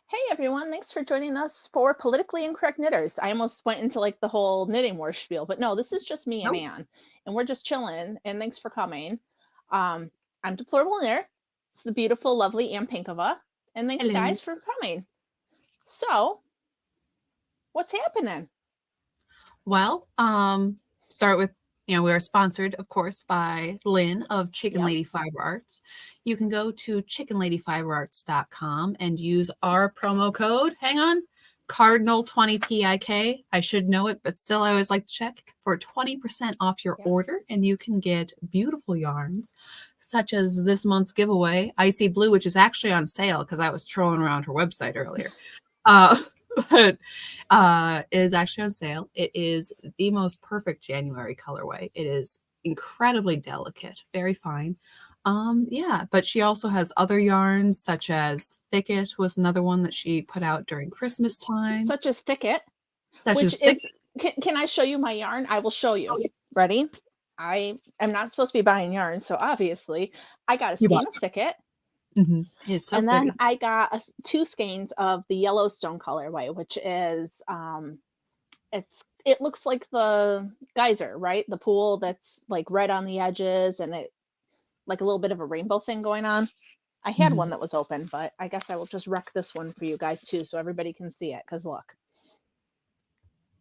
Hey everyone, thanks for joining us for Politically Incorrect Knitters. I almost went into like the whole knitting war spiel, but no, this is just me and Nope. Anne, and we're just chilling. And thanks for coming. Um, I'm Deplorable Knitter. It's the beautiful, lovely Anne Pinkova, and thanks Hello. guys for coming. So, what's happening? Well, start with, we are sponsored, of course, by Lynn of Chicken Yep. Lady Fiber Arts. You can go to chickenladyfiberarts.com and use our promo code, hang on, Cardinal20PIK. I should know it, but still I always like to check for 20% off your Yes. order, and you can get beautiful yarns such as this month's giveaway, Icy Blue, which is actually on sale because I was trolling around her website earlier. Uh, but it is actually on sale. It is the most perfect January colorway. It is incredibly delicate, very fine. Yeah, but she also has other yarns such as Thicket was another one that she put out during Christmas time. Such as Thicket, Such which as is, Thicket. can I show you my yarn? I will show Oh, you. yes. Ready? I am not supposed to be buying yarn, so obviously I got a You bought. skein of Thicket. It's so And then pretty. I got two skeins of the Yellowstone colorway, which is it looks like the geyser, right? The pool that's like red on the edges and it like a little bit of a rainbow thing going on. I had Mhm. one that was open, but I guess I will just wreck this one for you guys too so everybody can see it cuz look.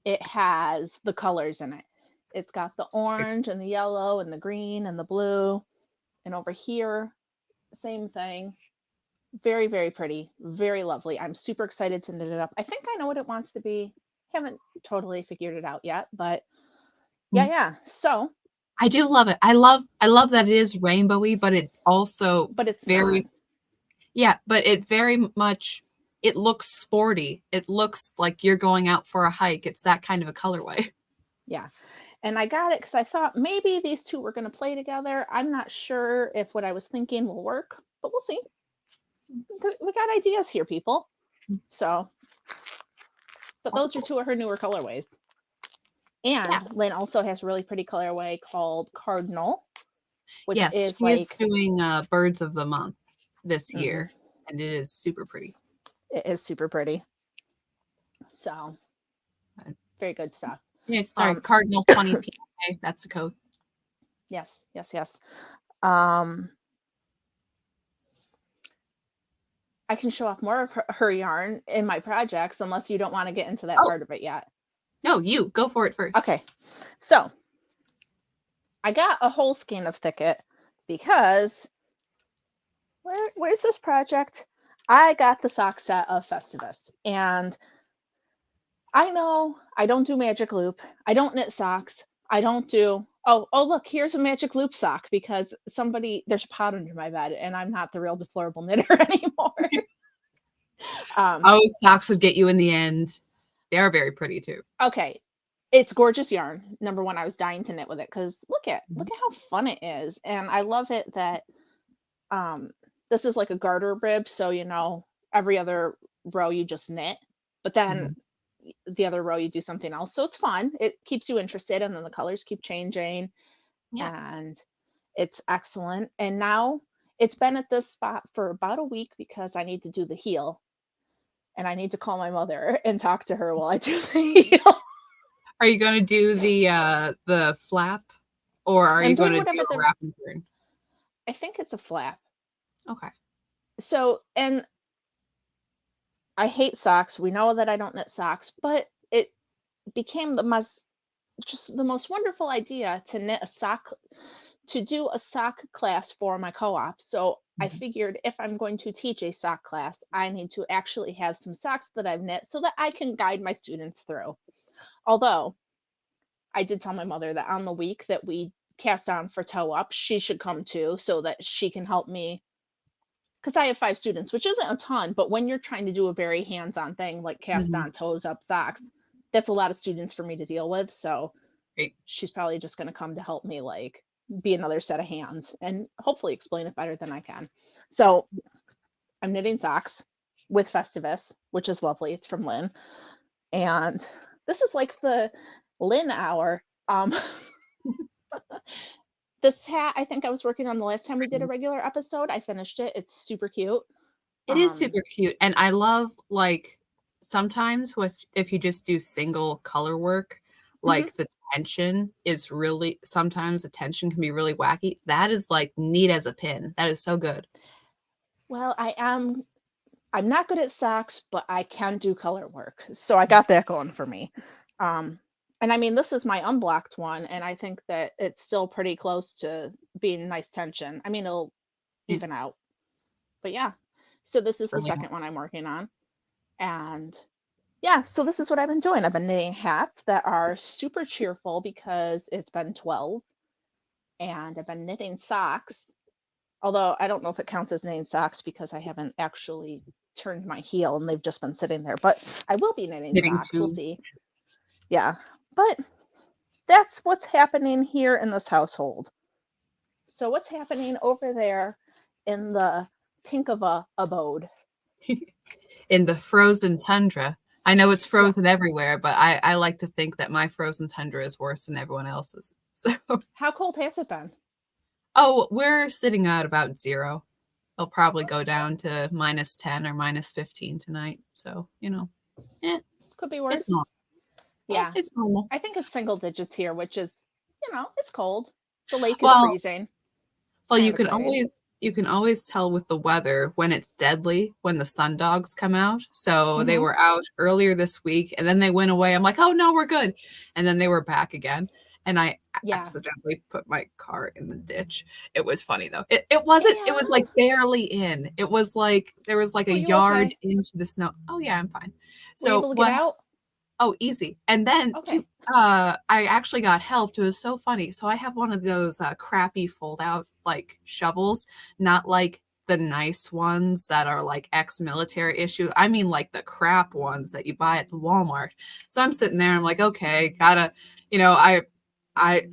It has the colors in it. It's got the orange and the yellow and the green and the blue, and over here same thing. Very, very pretty, very lovely. I'm super excited to knit it up. I think I know what it wants to be. Haven't totally figured it out yet, but yeah, Mm. yeah. So, I do love it. I love that it is rainbowy, but it also but it's not. very yeah, but it very much it looks sporty. It looks like you're going out for a hike. It's that kind of a colorway. Yeah. And I got it because I thought maybe these two were going to play together. I'm not sure if what I was thinking will work, but we'll see. We got ideas here, people. So, but those are Wonderful. two of her newer colorways. Yeah. And Lynn also has a really pretty colorway called Cardinal, which Yes, is she is like, doing Birds of the Month this mm-hmm, year, and it is super pretty. it is super pretty. So, very good stuff. Yes, sorry, Um, Cardinal 20 PA. That's the code. yes, yes, yes. Um, I can show off more of her yarn in my projects, unless you don't want to get into that Oh, part of it yet. no, you go for it first. Okay, so I got a whole skein of Thicket because where's this project? I got the sock set of Festivus, and I know I don't do magic loop. I don't knit socks. I don't do. Oh, look, here's a magic loop sock because there's a pot under my bed, and I'm not the real deplorable knitter anymore. um, Oh, socks would get you in the end. They are very pretty too. okay, it's gorgeous yarn. Number one, I was dying to knit with it because Mhm. look at how fun it is, and I love it that um, this is like a garter rib, so every other row you just knit, but then Mhm. the other row you do something else. So it's fun. It keeps you interested, and then the colors keep changing, Yeah. and it's excellent. And now it's been at this spot for about a week because I need to do the heel, and I need to call my mother and talk to her while I do the heel. Are you going to do the flap, or are I'm you going doing to do whatever a the wrap and turn? I think it's a flap. Okay. So, and I hate socks. We know that I don't knit socks, but it became the most wonderful idea to knit a sock to do a sock class for my co-op. So I Mhm. figured if I'm going to teach a sock class, I need to actually have some socks that I've knit so that I can guide my students through. Although I did tell my mother that on the week that we cast on for toe up, she should come too so that she can help me because I have 5 students, which isn't a ton, but when you're trying to do a very hands-on thing like cast Mhm. on toes up socks, that's a lot of students for me to deal with. So Great. she's probably just going to come to help me like be another set of hands and hopefully explain it better than I can. So I'm knitting socks with Festivus, which is lovely. It's from Lynn. And this is like the Lynn hour. This hat I think I was working on the last time we did a regular episode. I finished it. It's super cute. It is super cute, and I love, like, sometimes with if you just do single color work, Mhm. like, the tension is really sometimes the tension can be really wacky. That is, like, neat as a pin. That is so good. Well, I'm not good at socks, but I can do color work. So I got that going for me. Um, and I mean, this is my unblocked one, and I think that it's still pretty close to being nice tension. I mean, it'll Yeah, even out. But yeah. So this it's is the really second one I'm working on. And yeah, so this is what I've been doing. I've been knitting hats that are super cheerful because it's been 12, and I've been knitting socks. Although I don't know if it counts as knitting socks because I haven't actually turned my heel and they've just been sitting there. But I will be knitting knitting socks. We'll tubes. see. Yeah. But that's what's happening here in this household. So what's happening over there in the Pinkava abode? In the frozen tundra. I know it's Yeah. frozen everywhere, but I like to think that my frozen tundra is worse than everyone else's. So, How cold has it been? oh, we're sitting at about 0. It'll probably go down to -10 or -15 tonight. So, eh, Could be it's worse. normal. Yeah, Yeah. it's normal. I think it's single digits here, which is, it's cold. The lake is Well, freezing. It's well, kind of exciting. you can always tell with the weather when it's deadly when the sun dogs come out. So they Hmm. were out earlier this week and then they went away. I'm like, oh no, we're good. And then they were back again. And I Yeah. accidentally put my car in the ditch. It was funny though. It wasn't, it was like And barely in. It was like there was like were a you yard okay? into the snow. Oh yeah, I'm fine. Were you So able to get what out? Oh, easy. And then Okay. I actually got help. It was so funny. So I have one of those crappy fold out like shovels, not like the nice ones that are like ex-military issue. I mean like the crap ones that you buy at the Walmart. So I'm sitting there, I'm like, okay, gotta, you know, I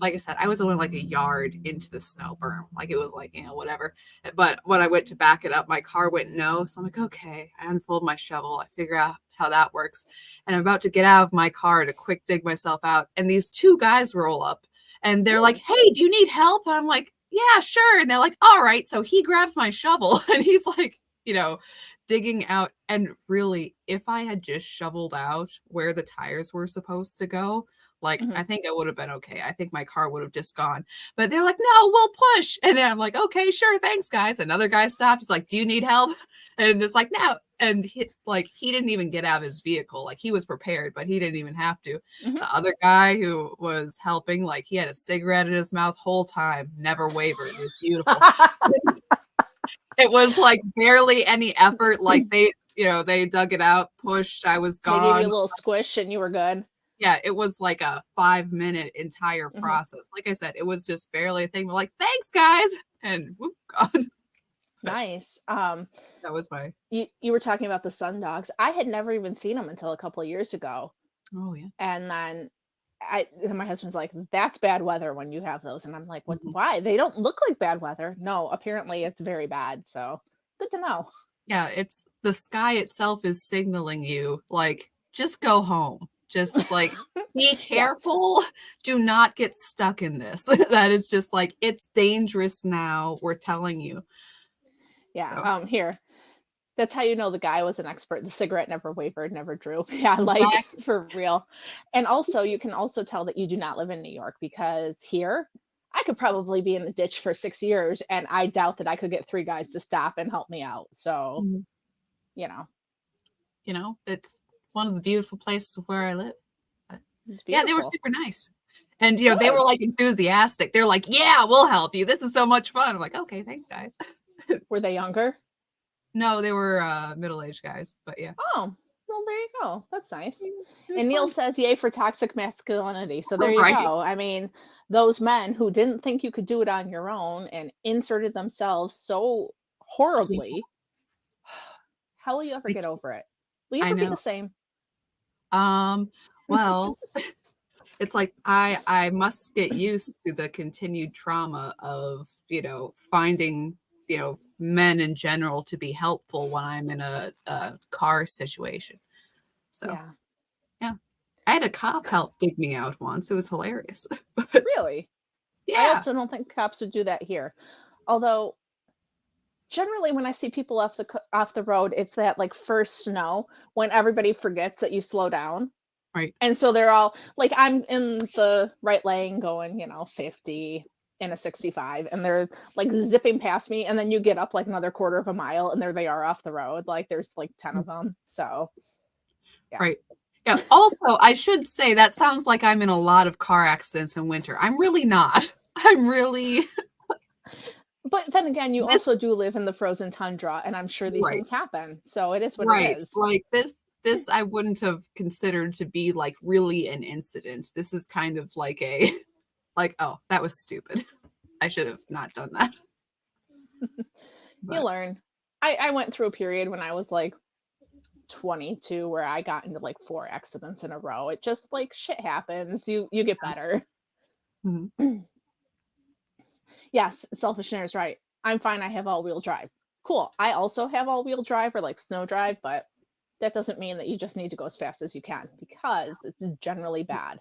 like I said, I was only like a yard into the snow berm. Like it was like, whatever. But when I went to back it up, my car went no. So I'm like, okay, I unfold my shovel. I figure out how that works. And I'm about to get out of my car to quick dig myself out. And these two guys roll up and they're like, Ooh. hey, do you need help? And I'm like, yeah, sure. And they're like, all right. So he grabs my shovel and he's like, digging out. And really, if I had just shoveled out where the tires were supposed to go, like, Hmm. I think I would have been okay. I think my car would have just gone. But they're like, no, we'll push. And then I'm like, okay, sure, thanks, guys. Another guy stops. He's like, do you need help? And it's like, no. And he didn't even get out of his vehicle. Like he was prepared, but he didn't even have to. Hmm. The other guy who was helping, like he had a cigarette in his mouth whole time, never wavered. It was beautiful. It was like barely any effort. Like they dug it out, pushed. I was They gave you gone. a little squish and you were good. Yeah, it was like a 5-minute entire Hmm. process. Like I said, it was just barely a thing. We're like, thanks, guys, and whoop, gone. But Nice. that was my. You were talking about the sun dogs. I had never even seen them until a couple of years ago, Oh yeah. and then my husband's like, "That's bad weather when you have those," and I'm like, "What? Mhm. Why? They don't look like bad weather." No, apparently it's very bad. So good to know. Yeah, it's the sky itself is signaling you like just go home. Just like be Yes. careful. Do not get stuck in this. That is just like it's dangerous now. We're telling you. Yeah. So Here. That's how you know the guy was an expert. The cigarette never wavered, never drew. Yeah, like exactly. for real. And also, you can also tell that you do not live in New York because here, I could probably be in the ditch for 6 years, and I doubt that I could get three guys to stop and help me out. So, Mhm. you know, It's one of the beautiful places where I live. But it's yeah, they were beautiful. super nice. And they were Good. like enthusiastic. They're like, "Yeah, we'll help you. This is so much fun." I'm like, "Okay, thanks, guys." Were they younger? No, they were middle-aged guys, but yeah. Oh, well, there you go. That's nice. It was And Neil fun. says, yay for toxic masculinity. So there you Right. go. I mean, those men who didn't think you could do it on your own and inserted themselves so horribly, how will you ever get over it? Will you I ever be know. the same? Um, well, it's like I must get used to the continued trauma of, finding, men in general to be helpful when I'm in a car situation. So, Yeah, yeah. I had a cop help dig me out once. It was hilarious. But really. I yeah. also don't think cops would do that here. Although generally when I see people off the road, it's that like first snow when everybody forgets that you slow down. Right. And so they're all like, I'm in the right lane going, 50 in a 65, and they're like zipping past me. And then you get up like another quarter of a mile, and there they are off the road. Like there's like 10 of them. So, yeah. Right. Yeah. Also, I should say that sounds like I'm in a lot of car accidents in winter. I'm really not. I'm really But then again, you this also do live in the frozen tundra, and I'm sure these right. things happen. So it is what it Right. is. Like this I wouldn't have considered to be like really an incident. This is kind of like a like, oh, that was stupid. I should have not done that. You But learn. I went through a period when I was like 22 where I got into like 4 accidents in a row. It just like shit happens. You get better. mhm. Yes, selfish is right. I'm fine. I have all-wheel drive. Cool. I also have all-wheel drive or like snow drive, but that doesn't mean that you just need to go as fast as you can because it's generally bad.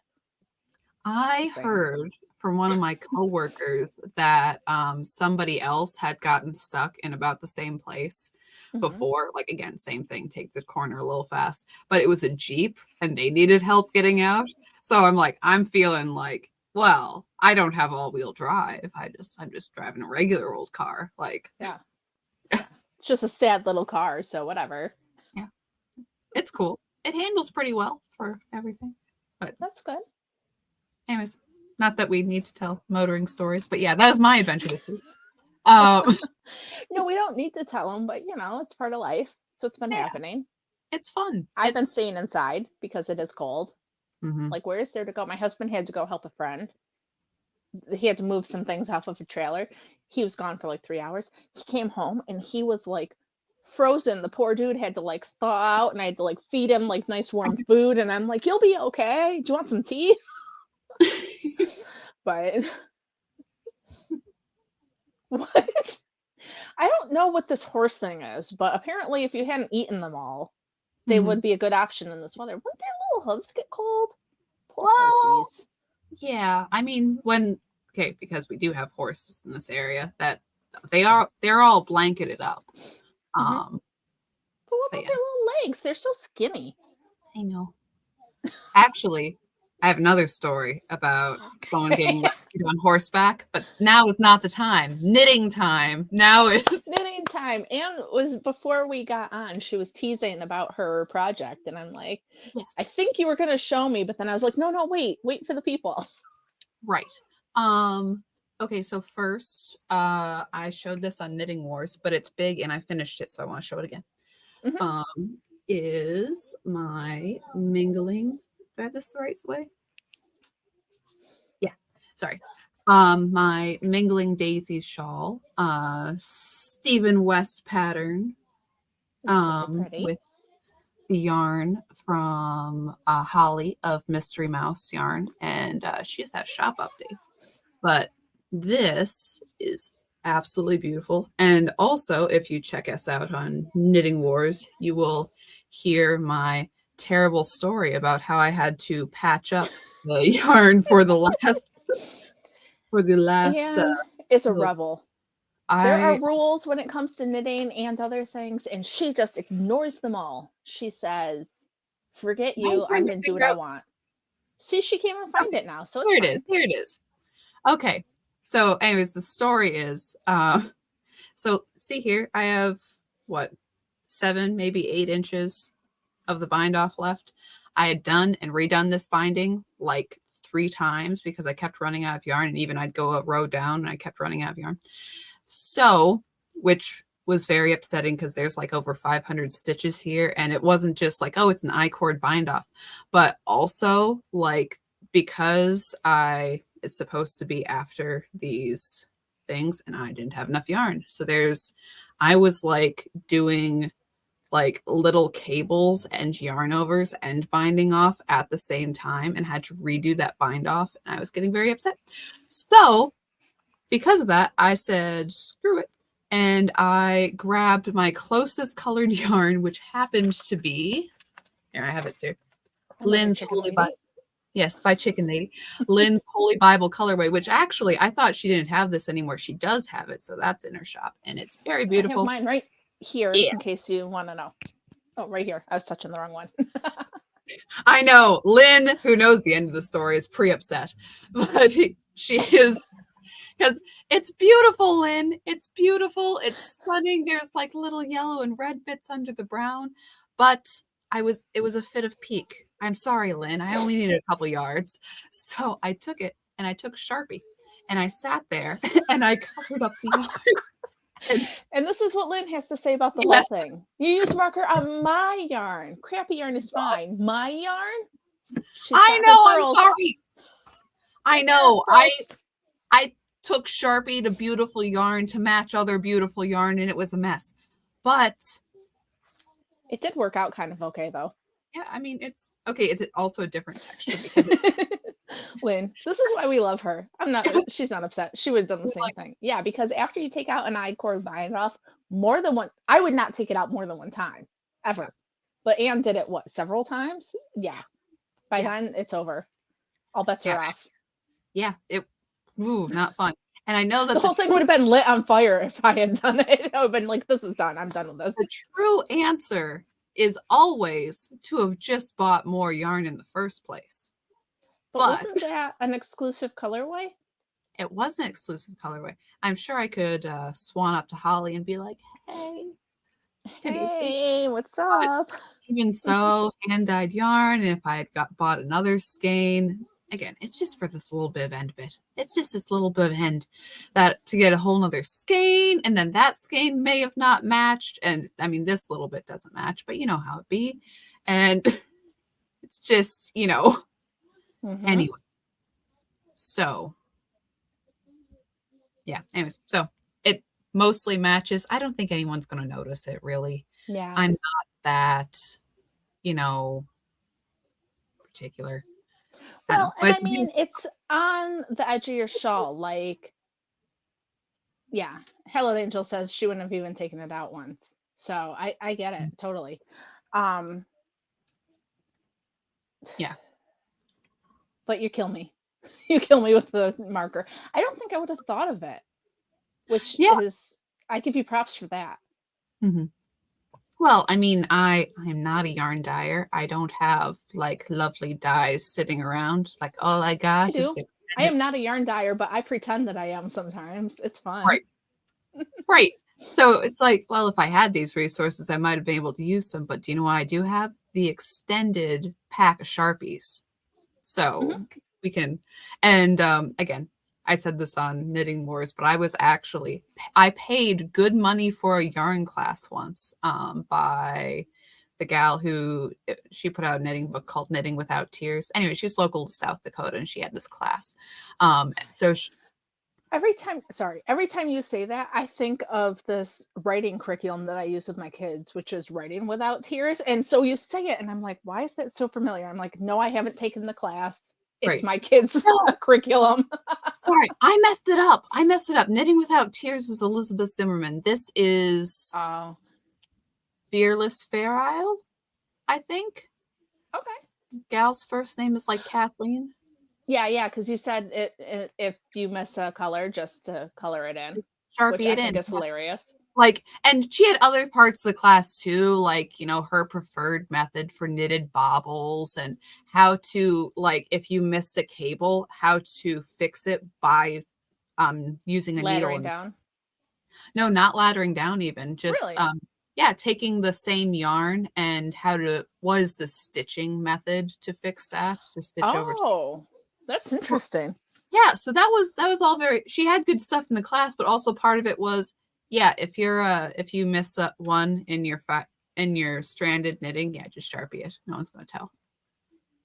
I Just saying. heard from one of my coworkers that somebody else had gotten stuck in about the same place Hmm. before. Like again, same thing, take the corner a little fast, but it was a Jeep and they needed help getting out. So I'm like, I'm feeling like, well, I don't have all-wheel drive. I'm just driving a regular old car. Like, Yeah. Yeah. It's just a sad little car, so whatever. yeah, it's cool. It handles pretty well for everything. But That's good. anyways, not that we need to tell motoring stories, but yeah, that was my adventure this week. Um, No, we don't need to tell them, but it's part of life. So it's been yeah, happening. it's fun. I've been staying inside because it is cold. Mhm. Like, where is there to go? My husband had to go help a friend. He had to move some things off of a trailer. He was gone for like 3 hours. He came home and he was like frozen. The poor dude had to like thaw out, and I had to like feed him like nice warm food. And I'm like, you'll be okay. Do you want some tea? But what? I don't know what this horse thing is, but apparently, if you hadn't eaten them all, they Mhm. would be a good option in this weather. Wouldn't their little hooves get cold? Poor Well, horsies. yeah. I mean, okay, because we do have horses in this area that they're all blanketed up. Hmm. Um, But what but about yeah, their little legs? They're so skinny. I know. Actually, I have another story about someone getting rescued on horseback, but now is not the time. Knitting time. Now is Knitting time. And was before we got on, she was teasing about her project, and I'm like, I yes. think you were gonna show me, but then I was like, no, wait for the people. Right. Okay, so first, I showed this on Knitting Wars, but it's big and I finished it, so I want to show it again. Hmm. Um, is my mingling. Do I have this the right way? Yeah, sorry. My mingling daisies shawl, Stephen West pattern, It's very pretty. with the yarn from Holly of Mystery Mouse Yarn, and she has that shop update. But this is absolutely beautiful. And also, if you check us out on Knitting Wars, you will hear my terrible story about how I had to patch up the yarn for the last And is a look. rebel. There are I rules when it comes to knitting and other things, and she just ignores them all. She says, forget I'm you, trying I'm to gonna do what figure I out. want. See, she can't even find Okay, it now, so it's here it fine. is. Here it is. Okay. So, anyways, the story is so see here, I have what 7, maybe 8 inches of the bind off left. I had done and redone this binding like 3 times because I kept running out of yarn, and even I'd go a row down and I kept running out of yarn. So, which was very upsetting because there's like over 500 stitches here, and it wasn't just like, oh, it's an I-cord bind off, but also like because it's supposed to be after these things and I didn't have enough yarn. So I was like doing like little cables and yarn overs and binding off at the same time and had to redo that bind off, and I was getting very upset. So because of that, I said, screw it. And I grabbed my closest colored yarn, which happened to be, here I have it too, Another Lynn's chicken Holy Bible. lady. Yes, by Chicken Lady. Lynn's Holy Bible colorway, which actually I thought she didn't have this anymore. She does have it, so that's in her shop, and it's very I have beautiful. mine right here Yeah, in case you want to know. Oh, right here. I was touching the wrong one. I know. Lynn, who knows the end of the story, is pre-upset, but she is because it's beautiful, Lynn. It's beautiful. It's stunning. There's like little yellow and red bits under the brown, but it was a fit of pique. I'm sorry, Lynn. I only needed a couple yards. So I took it and I took Sharpie and I sat there and I colored up the yard. And And this is what Lynn has to say about the whole yes, thing. You use marker on my yarn. Crappy yarn is fine. My yarn? She's I got her know, I'm pearls. sorry. I She's got her know. pearls. I took Sharpie to beautiful yarn to match other beautiful yarn and it was a mess. But It did work out kind of okay though. yeah, I mean it's okay. Is it also a different texture because Lynn, this is why we love her. She's not upset. She would have done the it's same like thing. Yeah, because after you take out an I-cord bind off, more than one, I would not take it out more than one time, yeah, ever. But Anne did it, what, several times? Yeah. By yeah, then, it's over. All bets yeah, are off. yeah. It ooh, not fun. And I know The that whole thing would have been lit on fire if I had done it. It would have been like, this is done. I'm done with this. the true answer is always to have just bought more yarn in the first place. But But wasn't that an exclusive colorway? it was an exclusive colorway. I'm sure I could swan up to Holly and be like, "Hey, can you please?" Hey, what's But up? even so, hand-dyed yarn, and if I had bought another skein, again, it's just for this little bit of end bit. It's just this little bit of end that to get a whole nother skein, and then that skein may have not matched. And I mean, this little bit doesn't match, but you know how it be. And it's just, Mm-hmm. anyway. So yeah, anyways, so it mostly matches. I don't think anyone's gonna notice it really. Yeah. I'm not that, you know, particular. I don't know. Well, But and I it's mean, it's on the edge of your shawl. Like, yeah, Hello Angel says she wouldn't have even taken it out once. So I get it totally. Um, yeah. but you kill me. You kill me with the marker. I don't think I would have thought of it, which Yeah. is I give you props for that. Mhm. Well, I mean, I'm not a yarn dyer. I don't have like lovely dyes sitting around. Like all I I got is do. the I extended. am not a yarn dyer, but I pretend that I am sometimes. It's fun. Right, right. So it's like, well, if I had these resources, I might have been able to use them. But do you know what I do have? The extended pack of Sharpies. Hmm. So we can, and again, I said this on Knitting Wars, but I paid good money for a yarn class once by the gal who she put out a knitting book called Knitting Without Tears. Anyway, she's local to South Dakota and she had this class. So she, Every time you say that, I think of this writing curriculum that I use with my kids, which is writing without tears. And so you say it, and I'm like, why is that so familiar? I'm like, no, I haven't taken the class. It's right. my kids' No, curriculum. sorry, I messed it up. I messed it up. Knitting Without Tears was Elizabeth Zimmerman. This is Oh, Fearless Fair Isle, I think. okay. Gal's first name is like Kathleen. Yeah, because you said if you miss a color, just to color it in, which Sharpie I it think in. is hilarious. Like, and she had other parts of the class too, like, her preferred method for knitted baubles and how to, like, if you missed a cable, how to fix it by using a needle. Laddering And down. no, not laddering down even, just Really? yeah, taking the same yarn and what is the stitching method to fix that, to stitch over. Oh, that's interesting. Yeah, so that was all very she had good stuff in the class, but also part of it was, yeah, if you miss one in your stranded knitting, yeah, just Sharpie it. No one's gonna tell.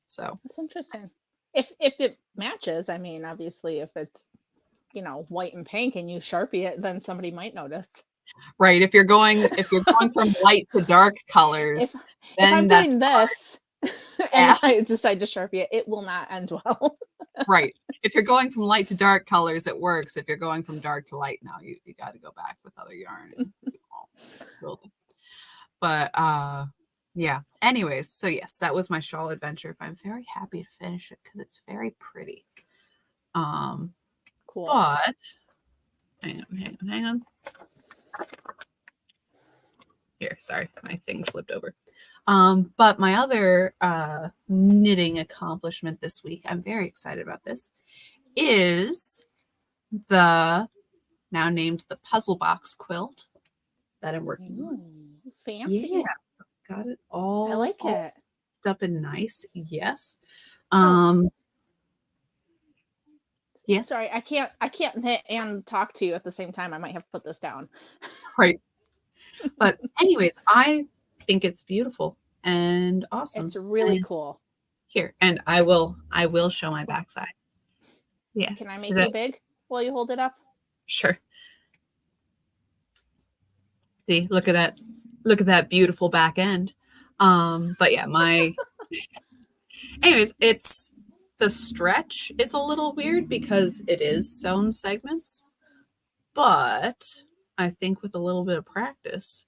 So That's interesting. If it matches, I mean, obviously, if it's white and pink and you Sharpie it, then somebody might notice. right, if you're going from light to dark If colors, if then I'm that's doing this and yeah, I decide to Sharpie it, it will not end well. right. If you're going from light to dark colors, it works. If you're going from dark to light now, you got to go back with other yarn and build it. But Yeah. Anyways, so yes, that was my shawl adventure. I'm very happy to finish it because it's very pretty. Um, Cool. but hang on. Here, sorry, my thing flipped over. But my other knitting accomplishment this week, I'm very excited about this, is the now named the puzzle box quilt that I'm working on. Fancy. Yeah, got it I like all it. up and nice. Yes. Oh. Yes. Sorry, I can't knit and talk to you at the same time. I might have to put this down. Right. But anyways, I think it's beautiful and awesome. It's really and cool. Here, and I will show my backside. Yeah. Can I make you big while you hold it up? Sure. See, look at that. Look at that beautiful back end. But yeah, anyways, it's the stretch is a little weird because it is sewn segments, but I think with a little bit of practice,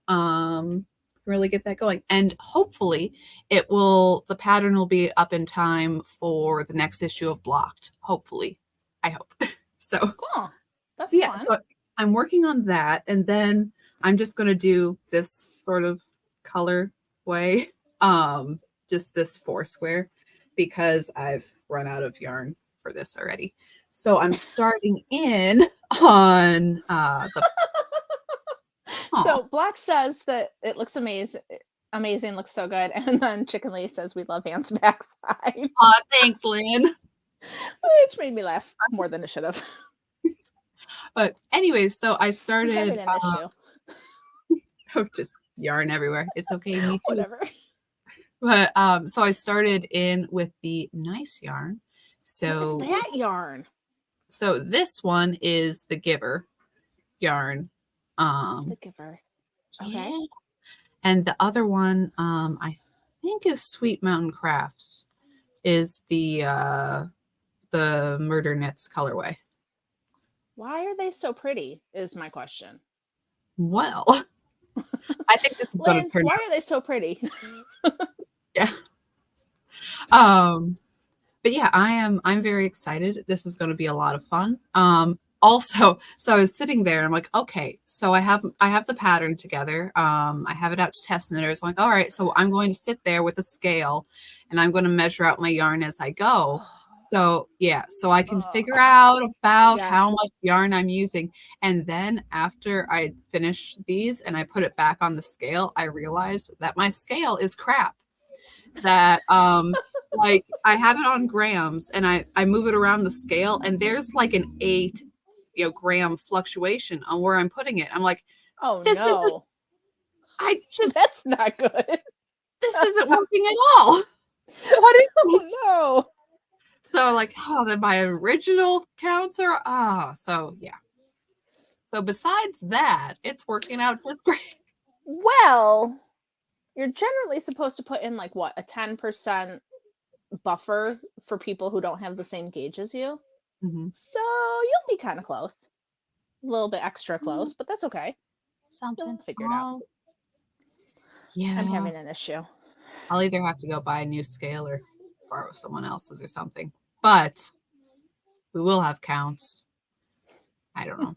really get that going. And hopefully the pattern will be up in time for the next issue of Blocked. Hopefully. I hope. So cool. That's yeah, fun. so I'm working on that, and then I'm just gonna do this sort of color way, just this 4 square, because I've run out of yarn for this already. So I'm starting in on the So Black says that it looks amazing. Amazing, looks so good. And then Chicken Lee says we love Anne's backside. Thanks, Lynn. Which made me laugh more than it should have. But anyways, so I started an issue. Just yarn everywhere. It's okay, me too. Whatever. But so I started in with the nice yarn. So what is that yarn? So this one is the Giver yarn. The Giver. Okay. Yeah. And the other one, I think is Sweet Mountain Crafts, is the Murder Knits colorway. Why are they so pretty? Is my question. Well, I think this is going to turn. Why are they so pretty? Yeah. But yeah, I'm very excited. This is going to be a lot of fun. Also, so I was sitting there and I'm like, okay, so I have the pattern together. I have it out to test knitters. I'm like, all right, so I'm going to sit there with a scale and I'm going to measure out my yarn as I go. So yeah, so I can figure out about how much yarn I'm using. And then after I finish these and I put it back on the scale, I realized that my scale is crap. That like I have it on grams and I move it around the scale and there's like an 8 gram fluctuation on where I'm putting it. I'm like, oh, this no. That's not good. This isn't working at all. What is this? Oh, no. So like, then my original counts are so yeah. So besides that, it's working out just great. Well, you're generally supposed to put in like what, a 10% buffer for people who don't have the same gauge as you. Mm-hmm. So you'll be kind of close. A little bit extra close, but that's okay. Something. You'll figure it out. Yeah. I'm having an issue. I'll either have to go buy a new scale or borrow someone else's or something. But we will have counts. I don't know.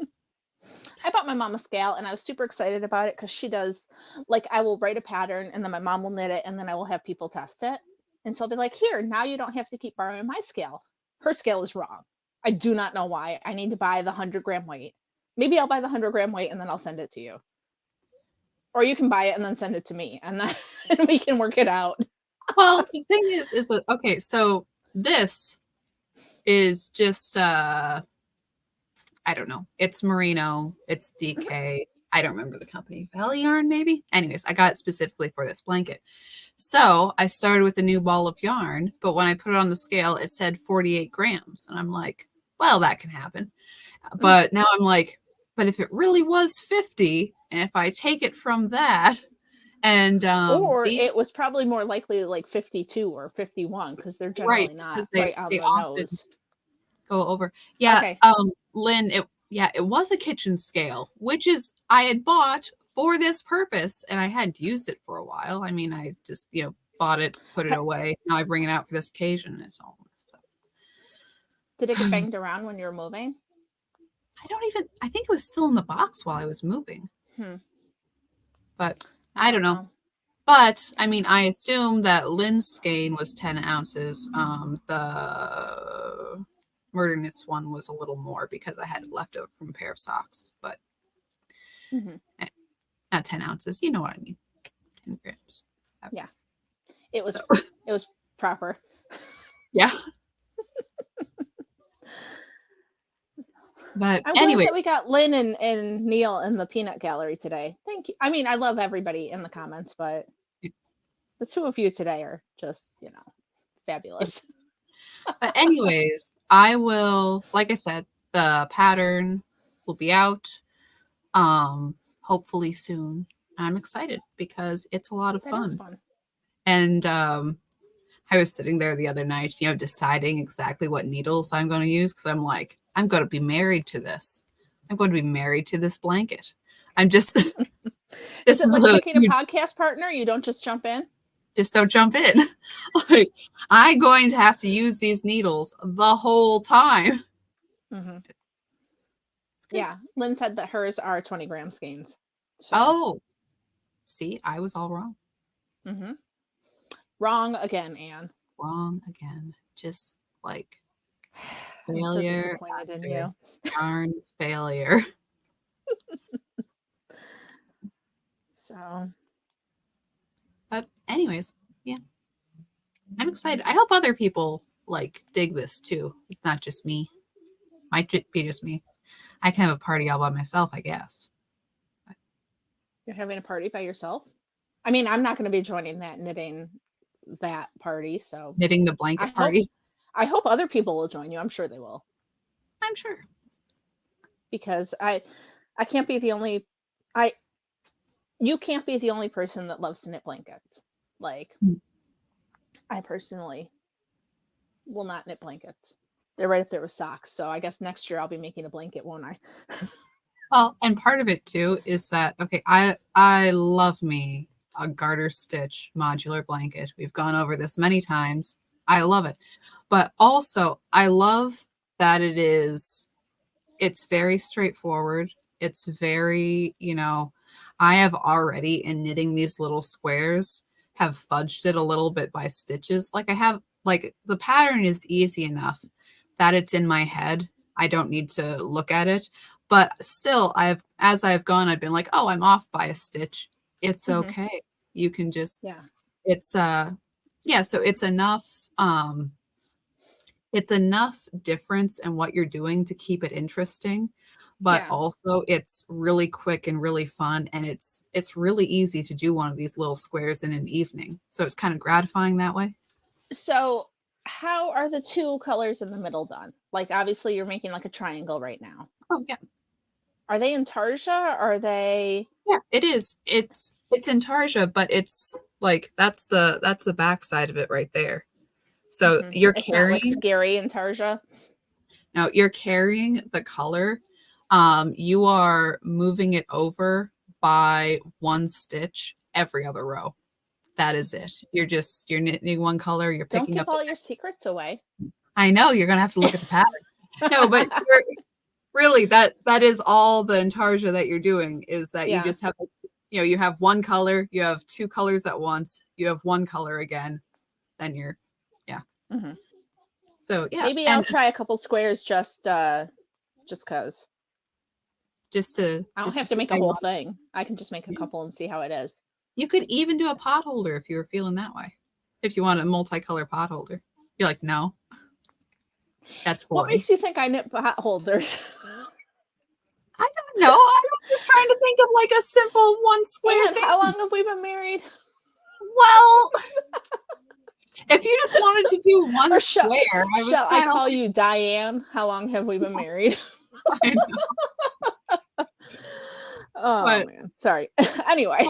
I bought my mom a scale and I was super excited about it because she does, like, I will write a pattern and then my mom will knit it and then I will have people test it. And so I'll be like, here, now you don't have to keep borrowing my scale. Her scale is wrong. I do not know why. I need to buy the 100-gram weight. Maybe I'll buy the 100-gram weight and then I'll send it to you. Or you can buy it and then send it to me and then we can work it out. Well, the thing is that, okay, so this is just, I don't know. It's merino. It's DK. I don't remember the company. Valley Yarn, maybe? Anyways, I got it specifically for this blanket. So I started with a new ball of yarn, but when I put it on the scale, it said 48 grams. And I'm like, well, that can happen. But now I'm like, but if it really was 50, and if I take it from that, and or it was probably more likely like 52 or 51 because they're generally not right on the nose. Go over. Yeah. Okay. Lynn, it was a kitchen scale, which is I had bought for this purpose, and I hadn't used it for a while. I mean, I just, bought it, put it away. Now I bring it out for this occasion, and it's all messed up. Did it get banged around when you were moving? I think it was still in the box while I was moving. But I don't know. But I mean, I assume that Lynn's skein was 10 ounces. The Murder Knits one was a little more because I had it left over from a pair of socks, but not 10 ounces. You know what I mean? 10 grams. Yeah, it was proper. Yeah. But I'm anyway, glad that we got Lynn and Neil in the peanut gallery today. Thank you. I mean, I love everybody in the comments, but the two of you today are just, fabulous. but anyways, I will, like I said, the pattern will be out hopefully soon. I'm excited because it's a lot of fun. That is fun. And I was sitting there the other night, deciding exactly what needles I'm going to use because I'm like, I'm going to be married to this. I'm going to be married to this blanket. I'm just. Is it like picking a podcast partner? You don't just jump in? Just don't jump in. Like, I'm going to have to use these needles the whole time. Yeah, Lynn said that hers are 20-gram skeins. So. Oh, see, I was all wrong. Wrong again, Anne. Wrong again. Just like failure. I'm so disappointed in you. Yarn's failure. So. But anyways, yeah. I'm excited. I hope other people dig this too. It's not just me. Might be just me. I can have a party all by myself, I guess. You're having a party by yourself? I mean, I'm not going to be joining that party, so knitting the blanket party. I hope other people will join you. I'm sure they will. I'm sure. Because I can't be the only you can't be the only person that loves to knit blankets. I personally will not knit blankets. They're right up there with socks. So I guess next year I'll be making a blanket, won't I? Well, and part of it too is that, okay, I love me a garter stitch modular blanket. We've gone over this many times. I love it. But also I love that it's very straightforward. It's very, I have already in knitting these little squares have fudged it a little bit by stitches. The pattern is easy enough that it's in my head. I don't need to look at it. But still, as I've gone, I've been like, oh, I'm off by a stitch. It's okay. You can just, it's, so it's enough, difference in what you're doing to keep it interesting, but also it's really quick and really fun. And it's really easy to do one of these little squares in an evening. So it's kind of gratifying that way. So how are the two colors in the middle done? Obviously you're making a triangle right now. Oh yeah. Are they intarsia? Are they? Yeah, it is. It's intarsia, but it's that's the back side of it right there. So you're carrying. It's not scary intarsia. Now you're carrying the color. You are moving it over by one stitch every other row. That is it. You're knitting one color. You're picking up. Don't give all your secrets away. I know you're gonna have to look at the pattern. No, but really, that is all the intarsia that you're doing is that you just have, you have one color, you have two colors at once, you have one color again, then you're, So yeah. Maybe I'll try a couple squares just cause. Just to. I don't have to make a whole thing. I can just make a couple and see how it is. You could even do a pot holder if you were feeling that way. If you want a multicolor pot holder. You're like, no. That's boring. What makes you think I knit pot holders? I don't know. I was just trying to think of a simple one square thing. How long have we been married? Well, if you just wanted to do one square, shall I call you Diane? How long have we been married? I know. Oh man, sorry. Anyway.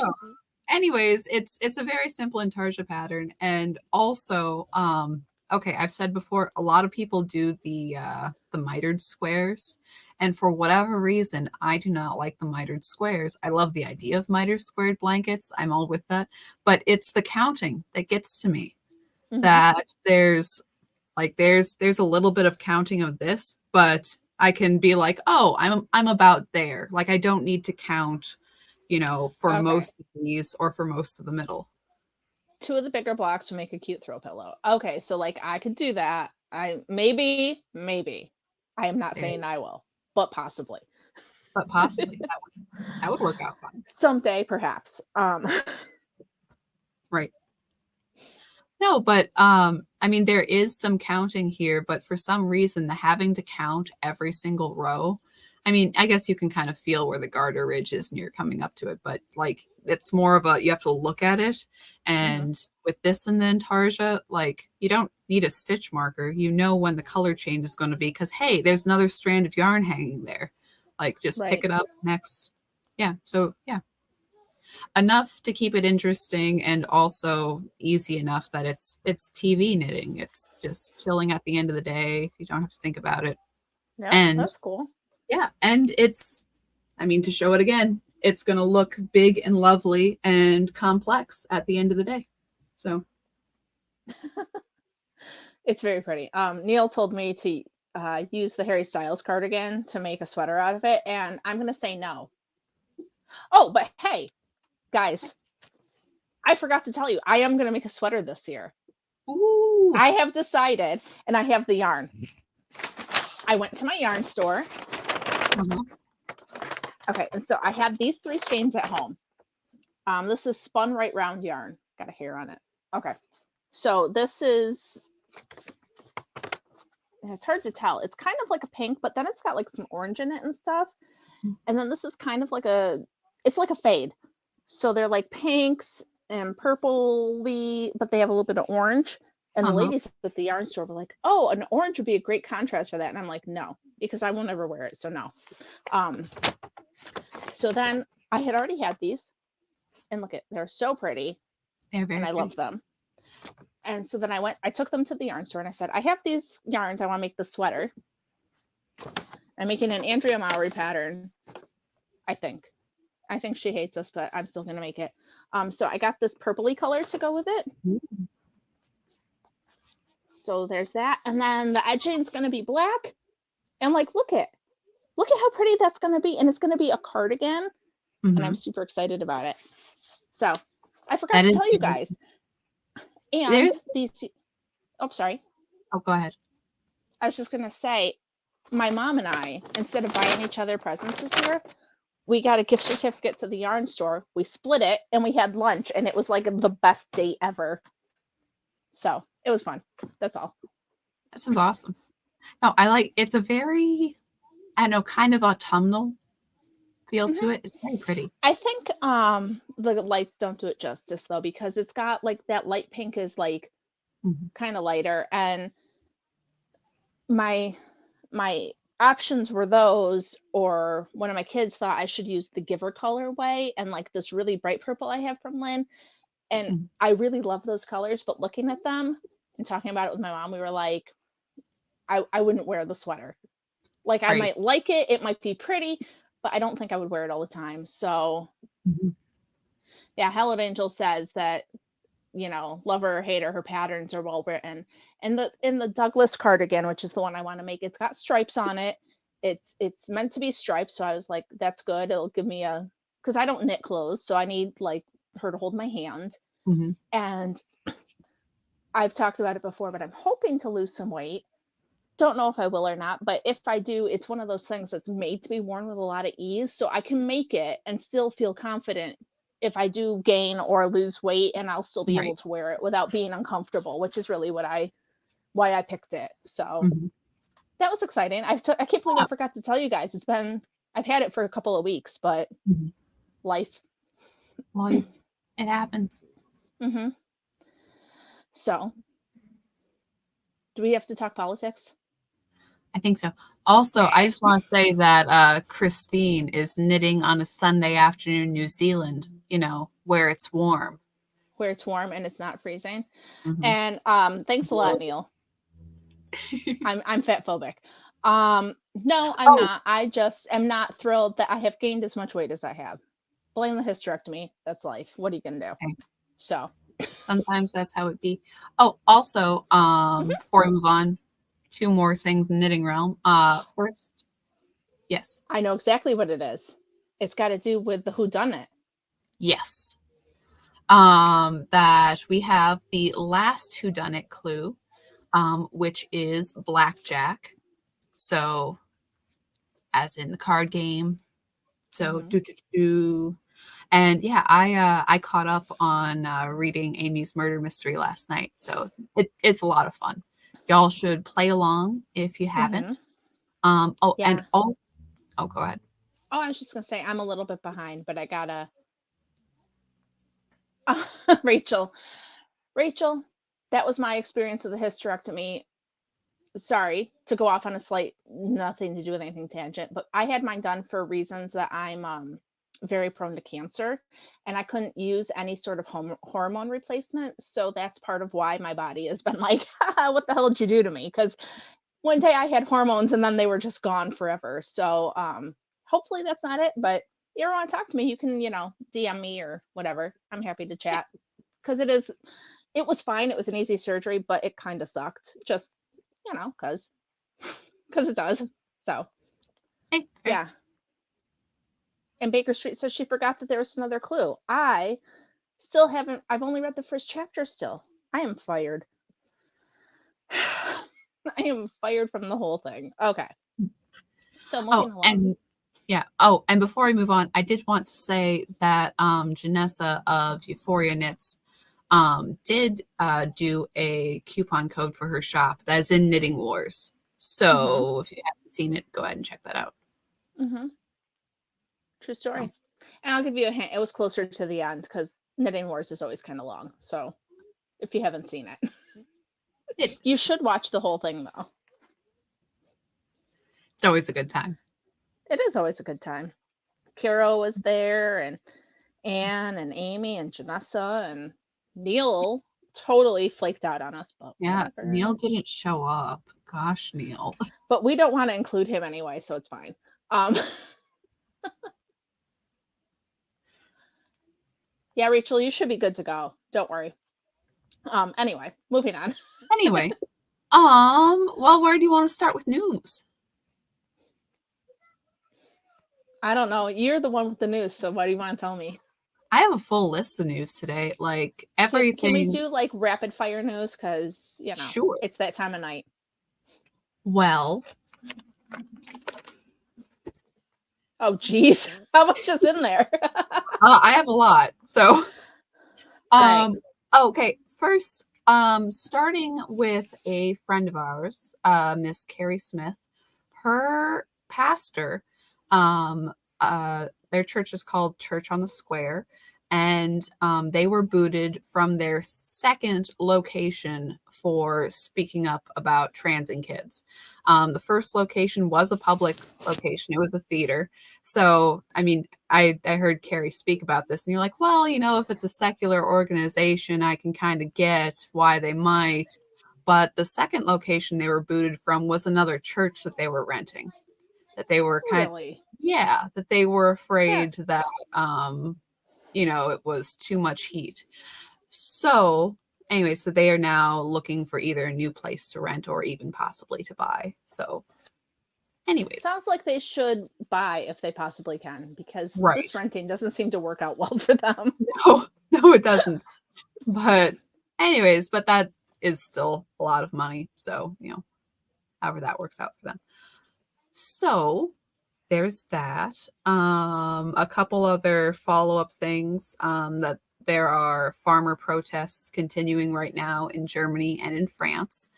Anyways, it's a very simple intarsia pattern, and also, okay, I've said before, a lot of people do the mitered squares, And for whatever reason, I do not like the mitered squares. I love the idea of mitered squared blankets. I'm all with that. But it's the counting that gets to me. Hmm. That there's a little bit of counting of this, but I can be like, oh, I'm about there. Like I don't need to count, for Okay. most of these or for most of the middle. Two of the bigger blocks would make a cute throw pillow. Okay, so like I could do that. Maybe. I am not There, saying I will, but possibly. but possibly that would work out fine. Someday, perhaps. Right. No, but I mean there is some counting here, but for some reason the having to count every single row, I mean, I guess you can kind of feel where the garter ridge is and you're coming up to it, but like it's more of a you have to look at it. Hmm. And with this and the intarsia, like you don't need a stitch marker. You know when the color change is going to be because hey, there's another strand of yarn hanging there. Like just pick Right. it up next. Yeah. So yeah, enough to keep it interesting and also easy enough that it's TV knitting. It's just chilling at the end of the day. You don't have to think about it. Yep, And that's cool. yeah, and it's I mean to show it again, it's going to look big and lovely and complex at the end of the day. So, It's very pretty. Neil told me to use the Harry Styles cardigan to make a sweater out of it, and I'm gonna say no. Oh, but hey, guys, I forgot to tell you, I am gonna make a sweater this year. ooh. I have decided, and I have the yarn. I went to my yarn store. Uh-huh. Okay, and so I had these three skeins at home. This is spun right round yarn. Got a hair on it. Okay, so this is. It's hard to tell. It's kind of like a pink, but then it's got like some orange in it and stuff. And then this is kind of like it's like a fade. So they're like pinks and purpley, but they have a little bit of orange. And the Uh-huh. ladies at the yarn store were like, "Oh, an orange would be a great contrast for that." And I'm like, "No, because I will never wear it, so no." Um, so then I had already had these, and look at they're so pretty, They're and very I love pretty. them. And so then I took them to the yarn store, and I said, "I have these yarns. I want to make the sweater. I'm making an Andrea Mowry pattern. I think. I think she hates us, but I'm still gonna make it." So I got this purpley color to go with it. Ooh. So there's that, and then the edging's gonna be black. And like, look at how pretty that's gonna be, and it's gonna be a cardigan, and I'm Mm-hmm. super excited about it. So I forgot That to is tell you very guys, and there's these. Oh, sorry. oh go ahead. I was just gonna say, my mom and I, instead of buying each other presents this year, we got a gift certificate to the yarn store. We split it, and we had lunch, and it was like the best date ever. So it was fun. That's all. That sounds awesome. No, I like it's a very I don't know, kind of autumnal feel to Hmm. it. It's very pretty. I think the lights don't do it justice though, because it's got like that light pink is like Mhm. kind of lighter, and my my options were those, or one of my kids thought I should use the giver colorway and like this really bright purple I have from Lynn. And Mhm. I really love those colors, but looking at them and talking about it with my mom, we were like, I wouldn't wear the sweater. Like I Right. might like it, it might be pretty, but I don't think I would wear it all the time. So Mhm. yeah, Hallowed Angel says that, love her or hate her, her patterns are well written. And the Douglas cardigan, which is the one I want to make, it's got stripes on it. It's meant to be striped, so I was like, that's good. It'll give me a because I don't knit clothes, so I need like her to hold my hand. Mhm. And I've talked about it before, but I'm hoping to lose some weight. Don't know if I will or not, but if I do, it's one of those things that's made to be worn with a lot of ease, so I can make it and still feel confident if I do gain or lose weight, and I'll still be able Right. to wear it without being uncomfortable, which is really why I picked it. So Mhm. that was exciting. I can't believe I forgot to tell you guys. I've had it for a couple of weeks, but Mhm. life. Life. It happens. Hmm. So do we have to talk politics? I think so. Also, I just want to say that Christine is knitting on a Sunday afternoon in New Zealand, where it's warm. Where it's warm and it's not freezing. Hmm. And thanks a lot, Neil. I'm fat phobic. No, I'm Oh, not. I just am not thrilled that I have gained as much weight as I have. Blame the hysterectomy. That's life. What are you gonna do? okay. So, Sometimes that's how it be. Oh, also, mhm, before we move on, two more things in knitting realm. First, yes, I know exactly what it is. It's got to do with the whodunit. yes. That we have the last whodunit clue, which is blackjack. So, as in the card game. So, Hmm. do do do. And yeah, I caught up on reading Amy's murder mystery last night, so it's a lot of fun. Y'all should play along if you Hmm. haven't. Oh, and Yeah. also, oh, go ahead. Oh, I was just gonna say I'm a little bit behind, but I gotta. Rachel, Rachel, that was my experience with the hysterectomy. Sorry to go off on a slight nothing to do with anything tangent, but I had mine done for reasons that I'm very prone to cancer and I couldn't use any sort of hormone replacement. So that's part of why my body has been like, what the hell did you do to me? Because one day I had hormones and then they were just gone forever. So hopefully that's not it. But you ever want to talk to me, you can, DM me or whatever. I'm happy to Yeah, chat because it was fine. It was an easy surgery, but it kind of sucked. Just, because it does. So, hey, fair. yeah. And Baker Street says she forgot that there was another clue. I still haven't, I've only read the first chapter still. I am fired. I am fired from the whole thing. Okay. So, Oh, moving along. and yeah. Oh, and before we move on, I did want to say that Janessa of Euphoria Knits did do a coupon code for her shop that is in Knitting Wars. Mm So if you haven't seen it, go ahead and check that out. hmm. Mm hmm. True So, story. And I'll give you a hint. It was closer to the end because Knitting Wars is always kind of long. So, if you haven't seen it, it you is. should watch the whole thing, though. It's always a good time. It is always a good time. Kiro was there, and Anne and Amy and Janessa and Neil totally flaked out on us, but Yeah, Neil whatever. didn't show up. Gosh, Neil. But we don't want to include him anyway, so it's fine. Um, yeah, Rachel, you should be good to go. Don't worry. Anyway, moving on. Anyway, well, where do you want to start with news? I don't know. You're the one with the news, so what do you want to tell me? I have a full list of news today, like Can we everything. do like rapid fire news? Because Sure. it's that time of night. Well, Oh, geez, how much is in there? I have a lot. So, Great. um, okay. First, starting with a friend of ours, Miss Carrie Smith. Her pastor, their church is called Church on the Square, and they were booted from their second location for speaking up about trans and kids. The first location was a public location; it was a theater. So, I mean, I heard Carrie speak about this, and you're like, well, if it's a secular organization, I can kind of get why they might. But the second location they were booted from was another church that they were renting. That they were Really? yeah, that they were Yeah. afraid that it was too much heat. So, anyway, so they are now looking for either a new place to rent or even possibly to buy. So, anyways, Sounds like they should buy if they possibly can, because this right. renting doesn't seem to work out well for them. No, no, it doesn't. But anyways, but that is still a lot of money. So, however that works out for them. So there's that. A couple other follow-up things, that there are farmer protests continuing right now in Germany and in France.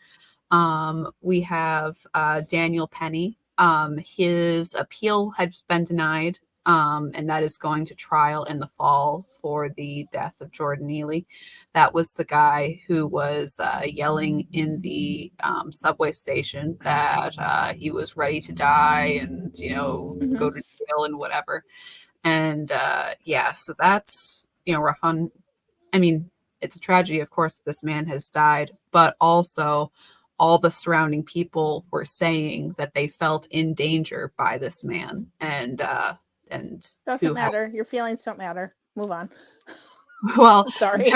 We have Daniel Penny. His appeal has been denied, and that is going to trial in the fall for the death of Jordan Neely. That was the guy who was yelling in the subway station that he was ready to die and, Hmm. go to jail and whatever. And yeah, so that's, rough on. I mean, it's a tragedy, of course, that this man has died, but also all the surrounding people were saying that they felt in danger by this man, and Doesn't who had, matter. Your feelings don't matter. Move on. well, Sorry.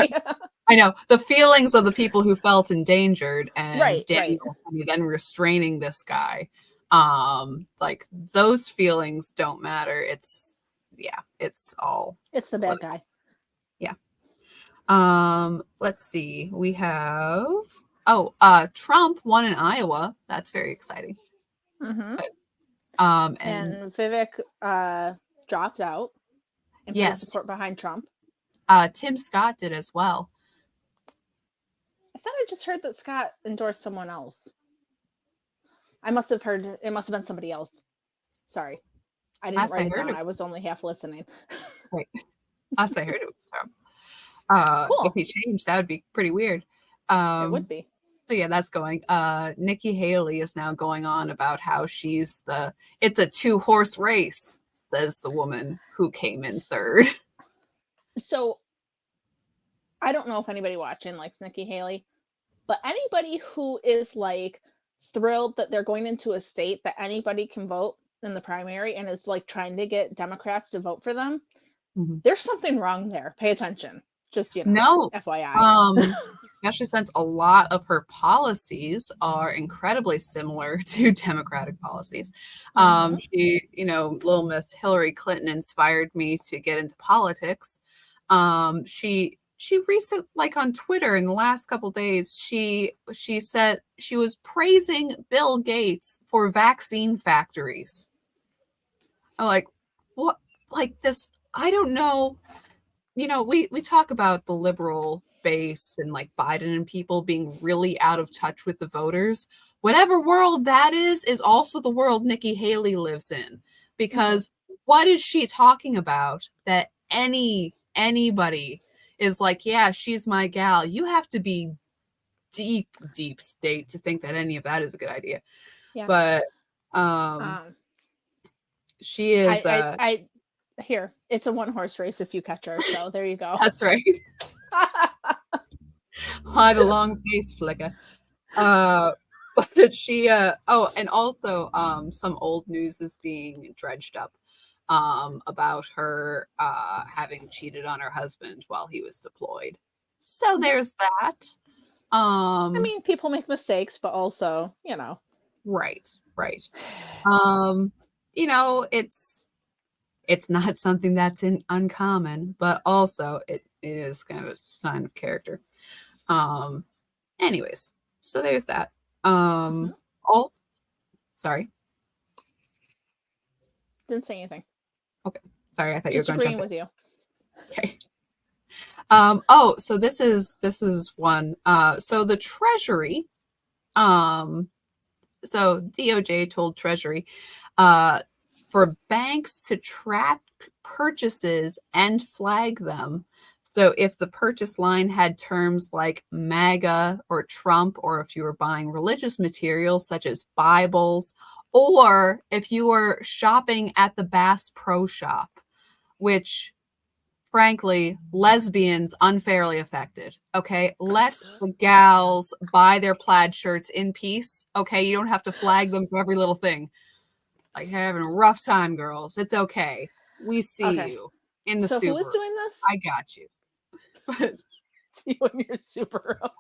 I know the feelings of the people who felt endangered, and Right, right. Daniel then restraining this guy. Like those feelings don't matter. It's yeah, it's all It's the bad political. guy. Yeah. Let's see. We have Trump won in Iowa. That's very exciting. Mm-hmm. But, and And Vivek dropped out and put his yes, support behind Trump. Tim Scott did as well. I thought I just heard that Scott endorsed someone else. I must have heard it must have been somebody else. Sorry. I didn't Last I write it heard down. it, I was only half listening. right. Last I heard it was Trump. If Cool. he changed, that would be pretty weird. It would be. So yeah, that's going. Nikki Haley is now going on about how it's a 2-horse race, says the woman who came in third. So I don't know if anybody watching likes Nikki Haley, but anybody who is like thrilled that they're going into a state that anybody can vote in the primary and is like trying to get Democrats to vote for them, there's something wrong there. Pay attention. Just, No, FYI. especially since a lot of her policies are incredibly similar to Democratic policies. Mm-hmm. She, little Miss Hillary Clinton inspired me to get into politics. She recent, like on Twitter in the last couple days, she said she was praising Bill Gates for vaccine factories. I'm like, what? Like this? I don't know. We talk about the liberal base and like Biden and people being really out of touch with the voters. Whatever world that is also the world Nikki Haley lives in. Because what is she talking about that anybody is like, yeah, she's my gal? You have to be deep, deep state to think that any of that is a good idea. Yeah. But she is here, it's a 1-horse race if you catch her, so there you go. That's right. I had a long face flicker. But she and also some old news is being dredged up about her having cheated on her husband while he was deployed. So there's that. I mean, people make mistakes, but also, Right. It's not something that's uncommon, but also it is kind of a sign of character. Anyways, so there's that. Sorry. Didn't say anything. Okay. Sorry, I thought you were going to jump with you. Okay. So this is one. So the Treasury, so DOJ told Treasury, for banks to track purchases and flag them. So if the purchase line had terms like MAGA or Trump, or if you were buying religious materials such as Bibles, or if you were shopping at the Bass Pro Shop, which frankly, lesbians unfairly affected. Okay, let the gals buy their plaid shirts in peace. Okay, you don't have to flag them for every little thing. Like, having a rough time, girls. It's okay. We see you in the So Subaru. who is doing this? I got you. You and your Subaru.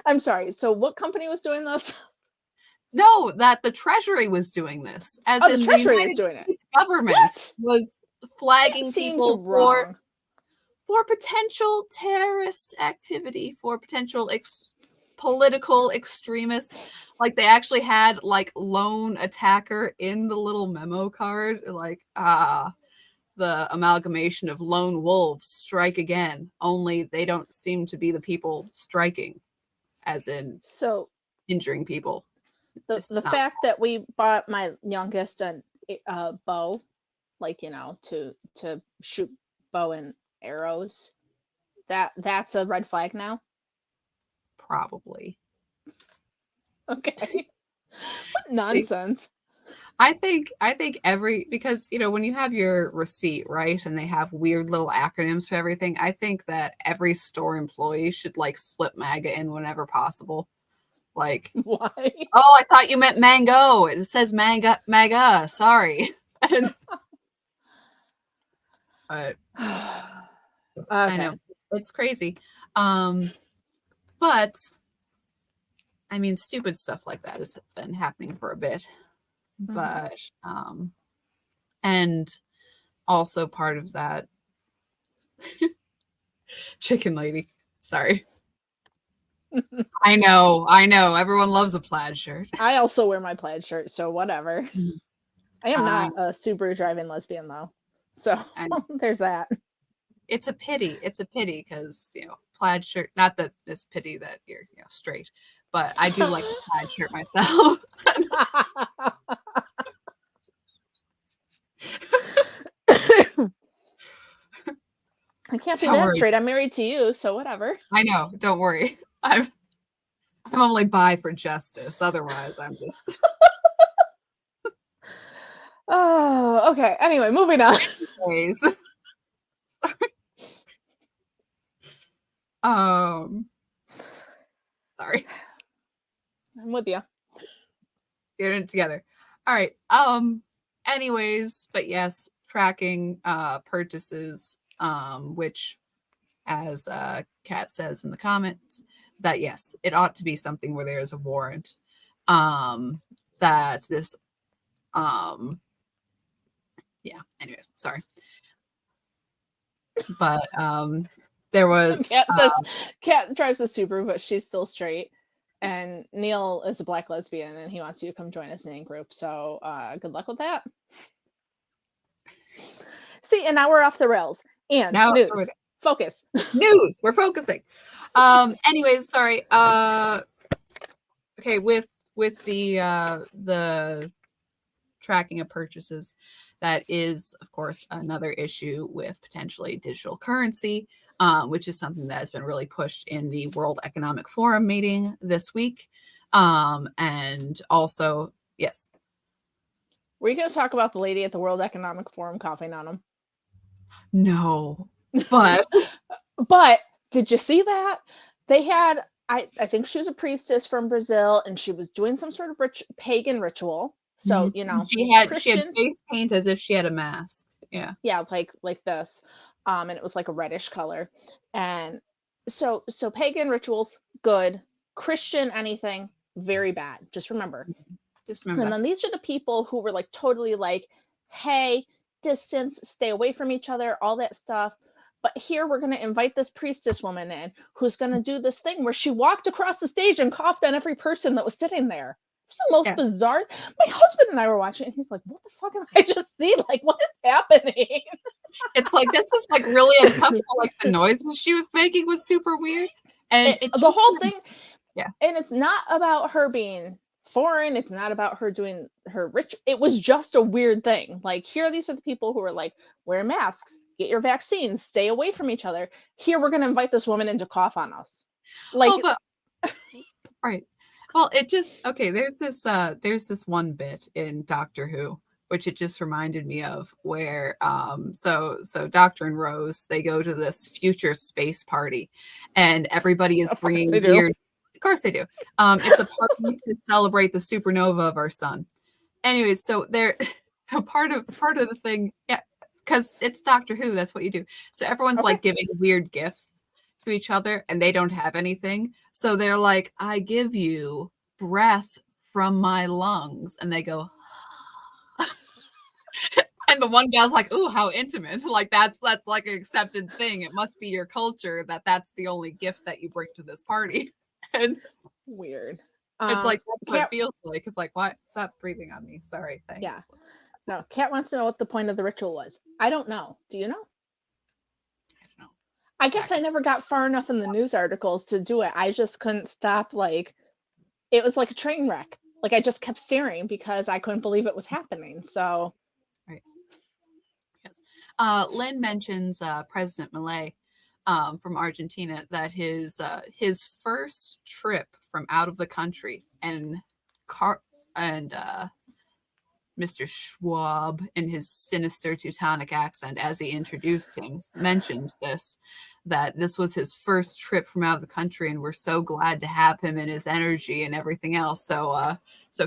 I'm sorry. So what company was doing this? No, that the Treasury was doing this. As in the Treasury the United was doing States government was flagging people wrong. for potential terrorist activity, for potential political extremists. Like, they actually had like lone attacker in the little memo card. Like, the amalgamation of lone wolves strike again. Only they don't seem to be the people striking, as in injuring people. The fact that we bought my youngest a bow, like, to shoot bow and arrows, that's a red flag now? Probably. Okay. What nonsense. I think because when you have your receipt, right, and they have weird little acronyms for everything, I think that every store employee should like slip MAGA in whenever possible. Like, Why? oh, I thought you meant mango. It says MAGA. Sorry. But I know Okay. it's crazy. But I mean, stupid stuff like that has been happening for a bit. But and also part of that chicken lady. Sorry. I know. Everyone loves a plaid shirt. I also wear my plaid shirt, so whatever. I am I not a Subaru driving lesbian though, so there's that. It's a pity. It's a pity because plaid shirt. Not that it's pity that you're straight, but I do like a plaid shirt myself. I can't be Don't that worry. straight. I'm married to you, so whatever. I know. Don't worry. I'm only bi for justice. Otherwise, I'm just. Oh, okay. Anyway, moving on. Anyways. Sorry. Sorry. I'm with you. Get it together. All right. Anyways, but yes, tracking purchases, which, as Kat says in the comments, that yes, it ought to be something where there is a warrant. That this, yeah. Anyway, sorry. But there was. Kat drives a Subaru, but she's still straight. And Neil is a black lesbian, and he wants you to come join us in a group. So good luck with that. See, and now we're off the rails. And now news. Focus. News. We're focusing. Anyways, sorry. Okay, with the tracking of purchases, that is, of course, another issue with potentially digital currency, which is something that has been really pushed in the World Economic Forum meeting this week. And also, yes. Were you going to talk about the lady at the World Economic Forum coughing on him? No, but but did you see that? They had, I think she was a priestess from Brazil, and she was doing some sort of pagan ritual. So she had face paint as if she had a mask. Yeah, like this, and it was like a reddish color. And so pagan rituals, good. Christian anything, very bad. Just remember. And then these are the people who were like totally like, hey, distance, stay away from each other, all that stuff. But here we're going to invite this priestess woman in who's going to do this thing where she walked across the stage and coughed on every person that was sitting there. It's the most bizarre. My husband and I were watching it, and he's like, what the fuck am I just seeing? Like, what is happening? It's like, this is like really uncomfortable. Like the noises she was making was super weird. And the whole thing. Yeah. And it's not about her being foreign. It's not about her doing her rich. It was just a weird thing. Like, here, these are the people who are like, wear masks, get your vaccines, stay away from each other. Here, we're going to invite this woman in to cough on us. Like, right. Well, it just, okay, there's this one bit in Doctor Who, which it just reminded me of, where so Doctor and Rose, they go to this future space party, and everybody is bringing weird. Of course they do. It's a party to celebrate the supernova of our sun. Anyways, so they're part of the thing, yeah, because it's Doctor Who, that's what you do. So everyone's like giving weird gifts to each other, and they don't have anything. So they're like, I give you breath from my lungs. And they go, and the one gal's like, ooh, how intimate. Like, that's like an accepted thing. It must be your culture that's the only gift that you bring to this party. And weird. It's like, that's what it feels like. It's like, what? Stop breathing on me. Sorry. Thanks. Yeah. No, Kat wants to know what the point of the ritual was. I don't know. Do you know? I don't know. I guess I never got far enough in the news articles to do it. I just couldn't stop. Like, it was like a train wreck. Like, I just kept staring because I couldn't believe it was happening. So, right. Yes. Lynn mentions President Milei from Argentina, that his first trip from out of the country and Mr. Schwab, in his sinister Teutonic accent, as he introduced him, mentioned that this was his first trip from out of the country, and we're so glad to have him and his energy and everything else. So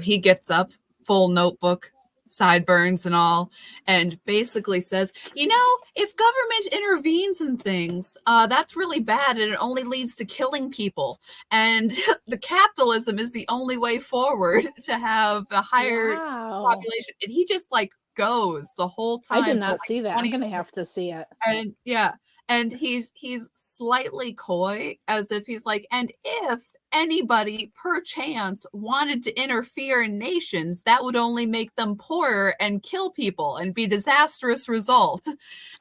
he gets up, full notebook, sideburns and all, and basically says, if government intervenes in things, that's really bad, and it only leads to killing people. And the capitalism is the only way forward to have a higher population. And he just like goes the whole time. I did not for see that. I'm gonna have to see it. And yeah. And he's slightly coy, as if he's like, and if anybody perchance wanted to interfere in nations, that would only make them poorer and kill people and be disastrous result.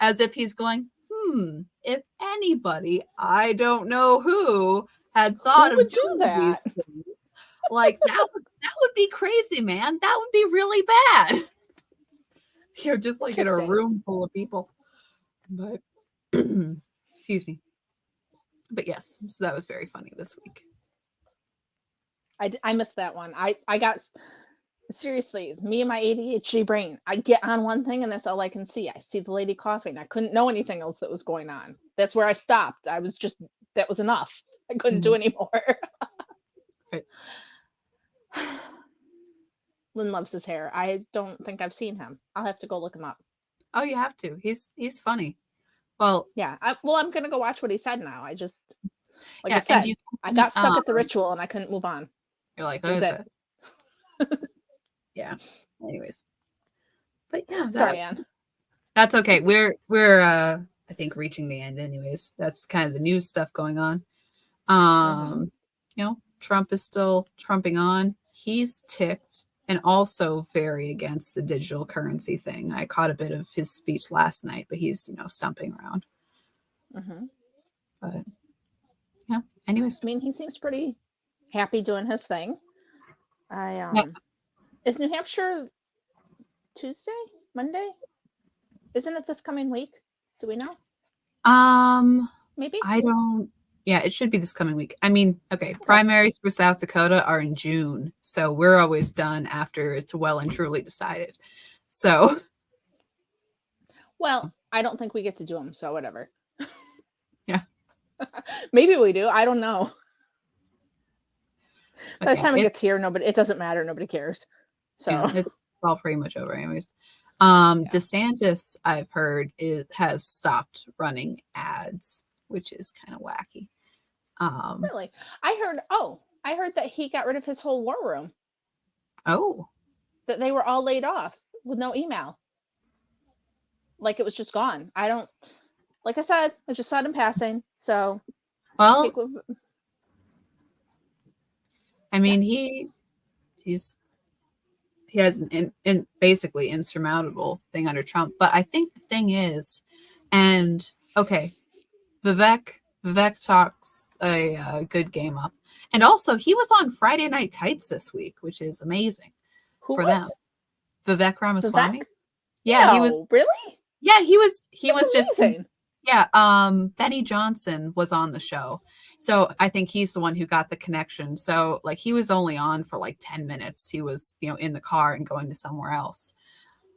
As if he's going, if anybody, I don't know who, had thought of doing these things, like that would be crazy, man. That would be really bad. You're just like in a room full of people. But excuse me. But yes, so that was very funny this week. I missed that one. I got, seriously, me and my ADHD brain, I get on one thing and that's all I can see. I see the lady coughing. I couldn't know anything else that was going on. That's where I stopped. I was just, that was enough. I couldn't do anymore. Right. Lynn loves his hair. I don't think I've seen him. I'll have to go look him up. Oh, you have to. He's funny. Well, yeah. I'm gonna go watch what he said now. I just, like I said, I got stuck at the ritual and I couldn't move on. You're like, what is that? Yeah. Anyways, but yeah. Sorry, Anne. That's okay. We're I think reaching the end. Anyways, that's kind of the news stuff going on. Trump is still trumping on. He's ticked. And also very against the digital currency thing. I caught a bit of his speech last night, but he's, stumping around. But yeah, anyways. I mean, he seems pretty happy doing his thing. Is New Hampshire Tuesday, Monday? Isn't it this coming week? Do we know? Maybe? I don't. Yeah, it should be this coming week. I mean, okay, primaries for South Dakota are in June, so we're always done after it's well and truly decided. So. Well, I don't think we get to do them, so whatever. Yeah. Maybe we do. I don't know. By the time it gets here, it doesn't matter. Nobody cares. So yeah, it's all pretty much over anyways. DeSantis, I've heard, has stopped running ads, which is kind of wacky. Really? I heard that he got rid of his whole war room. Oh. That they were all laid off with no email. Like it was just gone. Like I said, I just saw it in passing. So well, I mean, he has an basically insurmountable thing under Trump. But I think the thing is, and okay, Vivek talks a good game up. And also, he was on Friday Night Tights this week, which is amazing for them. Vivek Ramaswamy. Vivek? Yeah, no, he was. Really? Yeah, he was amazing. Just. Yeah, Benny Johnson was on the show. So I think he's the one who got the connection. So like he was only on for like 10 minutes. He was, in the car and going to somewhere else.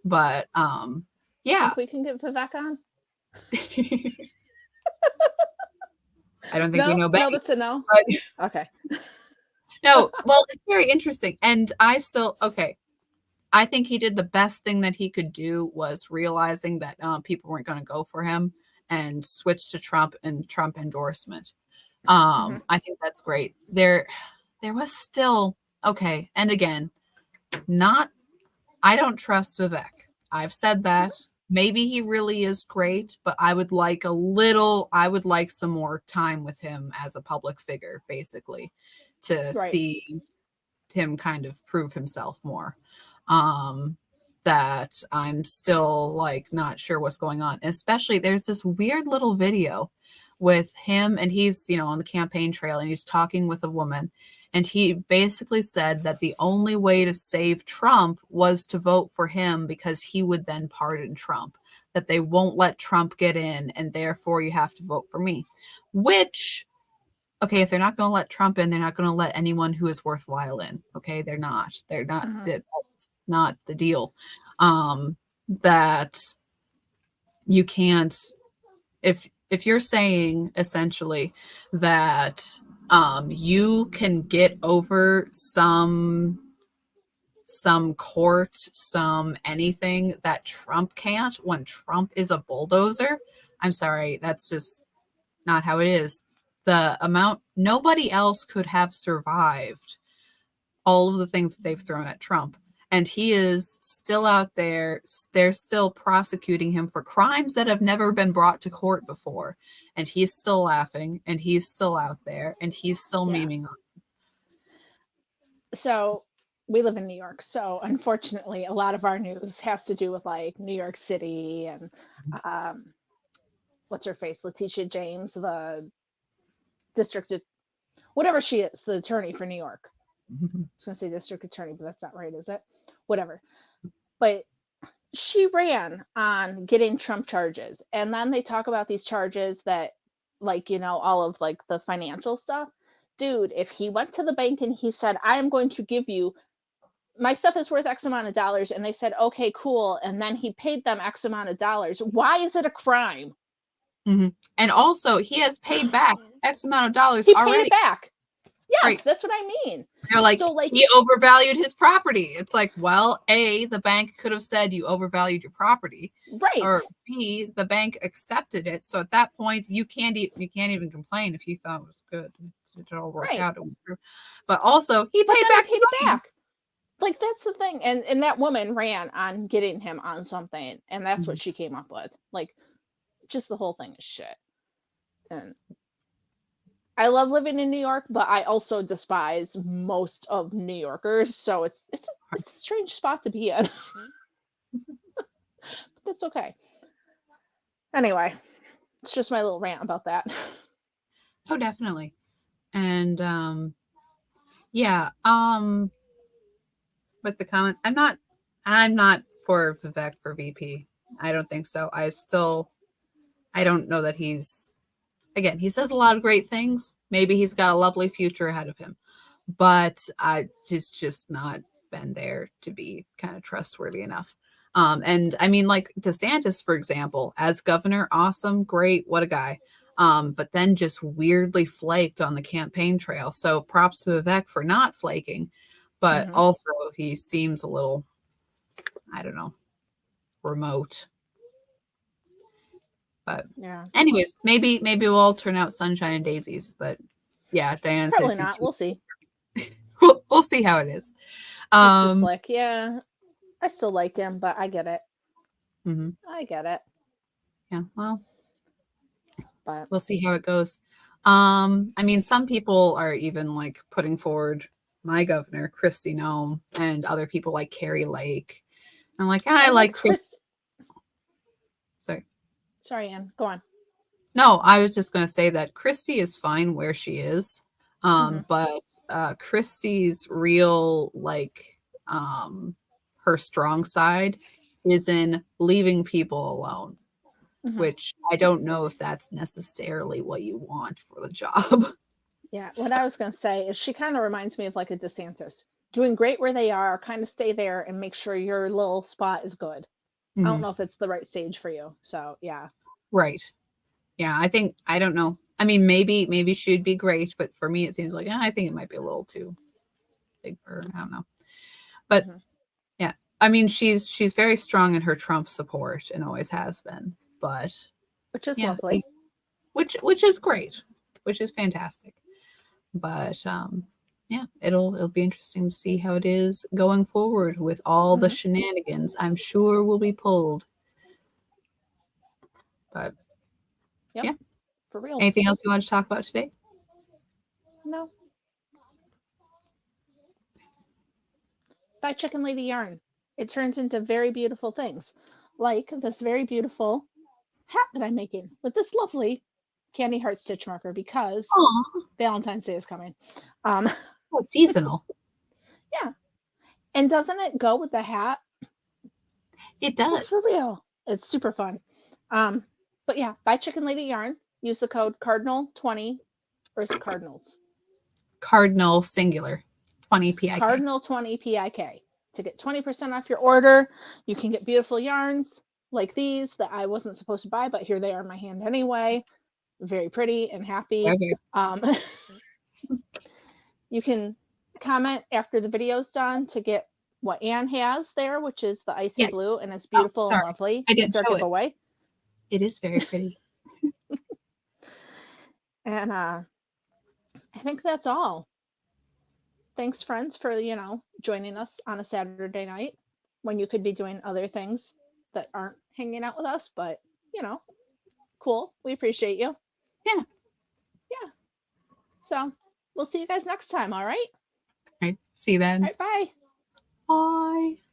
But yeah. Think we can get Vivek on? I don't think we know Benny. No, that's a no. But, okay. No, well, it's very interesting. And I think he did the best thing that he could do was realizing that people weren't going to go for him and switch to Trump and Trump endorsement. I think that's great. There was still, okay. And again, I don't trust Vivek. I've said that. Maybe he really is great, but I would like some more time with him as a public figure, basically, to see him kind of prove himself more. That I'm still like not sure what's going on. Especially there's this weird little video with him and he's, on the campaign trail and he's talking with a woman. And he basically said that the only way to save Trump was to vote for him because he would then pardon Trump, that they won't let Trump get in and therefore you have to vote for me. Which, okay, if they're not going to let Trump in, they're not going to let anyone who is worthwhile in. Okay, they're not. not the deal. That you can't, if you're saying essentially that you can get over some court, some anything that Trump can't when Trump is a bulldozer, I'm sorry, that's just not how it is. The amount, nobody else could have survived all of the things that they've thrown at Trump. And he is still out there. They're still prosecuting him for crimes that have never been brought to court before. And he's still laughing, and he's still out there, and he's still Yeah. memeing. So we live in New York, so unfortunately, a lot of our news has to do with like New York City and what's her face, Letitia James, the district, whatever she is, the attorney for New York. I was gonna say district attorney, but that's not right, is it? Whatever. But she ran on getting Trump charges, and then they talk about these charges that, like, all of like the financial stuff. Dude, if he went to the bank and he said, I am going to give you, my stuff is worth X amount of dollars, and they said, okay, cool, and then he paid them X amount of dollars, why is it a crime? Mm-hmm. And also, he has paid back X amount of dollars he already. paid it back. Yes, right. That's what I mean. They're like, so, like, he overvalued his property. It's like, well, A, the bank could have said you overvalued your property. Right. Or B, the bank accepted it. So at that point, you can't even complain if you thought it was good. It all worked out. But also, he paid it back. Like, that's the thing. And that woman ran on getting him on something, and that's what she came up with. Like, just the whole thing is shit. And I love living in New York, but I also despise most of New Yorkers, so it's a strange spot to be in. But that's okay. Anyway, it's just my little rant about that. Oh, definitely. And yeah, with the comments, I'm not for Vivek for VP. I don't think so. I don't know that again, he says a lot of great things. Maybe he's got a lovely future ahead of him, but he's just not been there to be kind of trustworthy enough. And I mean, like DeSantis, for example, as governor, awesome, great, what a guy. But then just weirdly flaked on the campaign trail. So props to Vivek for not flaking, but also he seems a little, I don't know, remote. But yeah. Anyways, maybe we'll all turn out sunshine and daisies. But yeah, Diane Probably says not. We'll see. we'll see how it is. It's just like, yeah, I still like him, but I get it. I get it. Yeah, well, but we'll see how it goes. I mean, some people are even like putting forward my governor, Kristi Noem, and other people like Carrie Lake. I'm like, I like Chris. Sorry, Anne. Go on. No, I was just going to say that Kristi is fine where she is. But Kristi's real, like, her strong side is in leaving people alone, which I don't know if that's necessarily what you want for the job. Yeah, what I was going to say is she kind of reminds me of like a DeSantis. Doing great where they are, kind of stay there and make sure your little spot is good. I don't know if it's the right stage for you. So, yeah. Right. Yeah, I don't know. I mean, maybe she'd be great, but for me, it seems like I think it might be a little too big for her. I don't know. But yeah, I mean, she's very strong in her Trump support and always has been. But which is lovely. Which is great, which is fantastic. But yeah, it'll be interesting to see how it is going forward with all the shenanigans I'm sure will be pulled. But yeah, for real. Anything else you want to talk about today? No. Buy Chicken Lady yarn. It turns into very beautiful things, like this very beautiful hat that I'm making with this lovely candy heart stitch marker because Valentine's Day is coming. Seasonal. Yeah. And doesn't it go with the hat? It does. For real. It's super fun. But yeah, buy Chicken Lady yarn. Use the code Cardinal20, or is it Cardinals? Cardinal singular, 20 PIK. Cardinal 20 PIK to get 20% off your order. You can get beautiful yarns like these that I wasn't supposed to buy, but here they are in my hand anyway. Very pretty and happy. Okay. You can comment after the video's done to get what Anne has there, which is the icy Yes. blue, and it's Oh, beautiful and sorry. lovely. I didn't It's our show it. giveaway. It is very pretty. And I think that's all. Thanks, friends, for joining us on a Saturday night when you could be doing other things that aren't hanging out with us, but cool. We appreciate you. Yeah. Yeah. So we'll see you guys next time. All right. All right. See you then. All right. Bye. Bye.